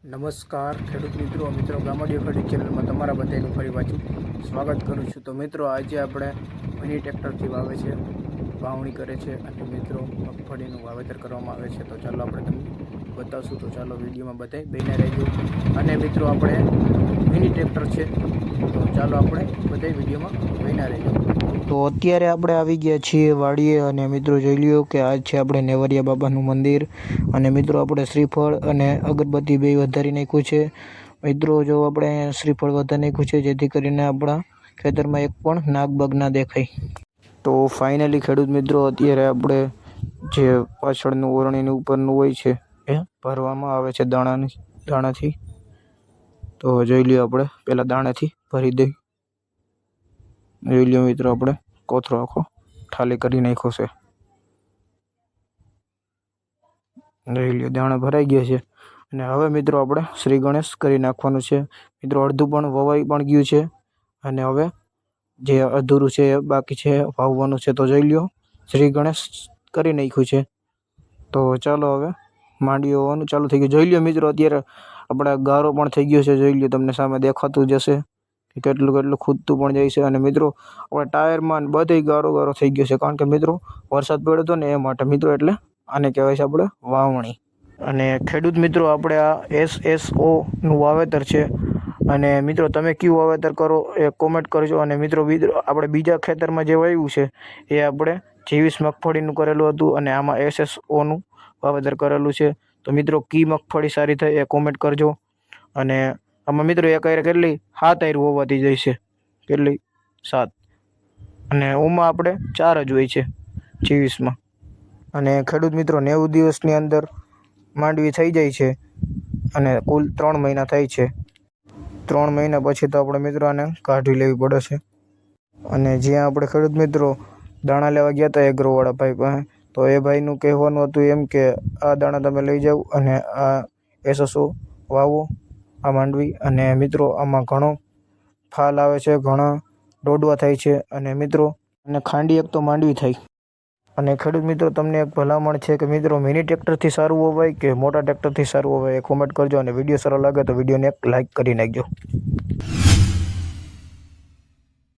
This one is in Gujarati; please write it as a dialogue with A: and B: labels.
A: નમસ્કાર ખેડૂત મિત્રો ગામડિયો ખેડૂત ચેનલમાં તમારા બધાનું ફરી પાછું સ્વાગત કરું છું। તો મિત્રો આજે આપણે મિની ટ્રેક્ટરથી વાવે છે, વાવણી કરે છે અને મિત્રો મગફળીનું વાવેતર કરવામાં આવે છે। તો ચાલો આપણે તમને બતાવશું। તો ચાલો વિડીયોમાં બતાવી બને રહેજો। અને મિત્રો આપણે મિની ટ્રેક્ટર છે, તો ચાલો આપણે બધાય વિડીયોમાં બને રહેજો। તો અત્યારે આપણે આવી ગયા છીએ વાડીએ અને મિત્રો જોઈ લ્યો કે આજ છે આપણે નેવરિયા બાબાનું મંદિર અને મિત્રો આપણે શ્રીફળ અને અગરબત્તી બે વધારી નાખ્યું છે। મિત્રો જો આપણે શ્રીફળ વધારી નાખ્યું છે જેથી કરીને આપણા ખેતરમાં એક પણ નાગબગ ના દેખાય। તો ફાઇનલી ખેડૂત મિત્રો અત્યારે આપણે જે પાછળનું ઓરણીની ઉપરનું હોય છે એ ભરવામાં આવે છે દાણાથી। તો જોઈ લ્યો આપણે પહેલાં દાણાથી ભરી દઈ। જોઈ લ્યો મિત્રો આપણે કોથળો આખો ખાલી કરી નાખ્યો છે। જોઈ લ્યો દાણા ભરાઈ ગયા છે અને હવે મિત્રો આપણે શ્રી ગણેશ કરી નાખવાનું છે। મિત્રો અડધું પણ વવાઈ પણ ગયું છે અને હવે જે અધૂરું છે એ બાકી છે વાવવાનું છે। તો જોઈ લ્યો શ્રી ગણેશ કરી નાખ્યું છે। તો ચાલો હવે માંડી હોવાનું ચાલુ થઈ ગયું। જોઈ લ્યો મિત્રો અત્યારે આપણે ગારો પણ થઈ ગયો છે। જોઈ લ્યો તમને સામે દેખાતું જશે કે કેટલું ખૂદતું પણ જાય છે। અને મિત્રો આપણે ટાયરમાં બધે ગારો થઈ ગયો છે, કારણ કે મિત્રો વરસાદ પડ્યો હતો ને એ માટે મિત્રો, એટલે આને કહેવાય છે આપણે વાવણી। અને ખેડૂત મિત્રો આપણે આ SSO નું વાવેતર છે અને મિત્રો તમે કયું વાવેતર કરો એ કોમેન્ટ કરજો। અને મિત્રો આપણે બીજા ખેતરમાં જે વાવ્યું છે એ આપણે 23 મગફળીનું કરેલું હતું અને આમાં SSO નું વાવેતર કરેલું છે। તો મિત્રો કી મગફળી સારી થાય એ કોમેન્ટ કરજો। અને આમાં મિત્રો એક આયરે કેટલી 7 આયર હોવાથી જાય છે, કેટલી 7, અને ઓમાં આપણે 4 જ હોય છે 23માં। અને ખેડૂત મિત્રો 90 દિવસની અંદર માંડવી થઈ જાય છે અને કુલ 3 મહિના થાય છે। 3 મહિના પછી તો આપણે મિત્રો આને કાઢી લેવી પડે છે। અને જ્યાં આપણે ખેડૂત મિત્રો દાણા લેવા ગયા હતા એગ્રોવાળા ભાઈ પાસે, તો એ ભાઈનું કહેવાનું હતું એમ કે આ દાણા તમે લઈ જાઓ અને આ SSO વાવો આ માંડવી। અને મિત્રો આમાં ઘણો ફાલ આવે છે, ઘણા દોડવા થાય છે અને મિત્રો અને ખાંડી એક તો માંડવી થાય। અને ખેડૂત મિત્રો તમને એક ભલામણ છે કે મિત્રો મિની ટ્રેક્ટરથી સારું હોવાય કે મોટા ટ્રેક્ટરથી સારું હોવાય એ કોમેન્ટ કરજો। અને વિડીયો સારો લાગે તો વિડીયોને એક લાઇક કરી નાખજો।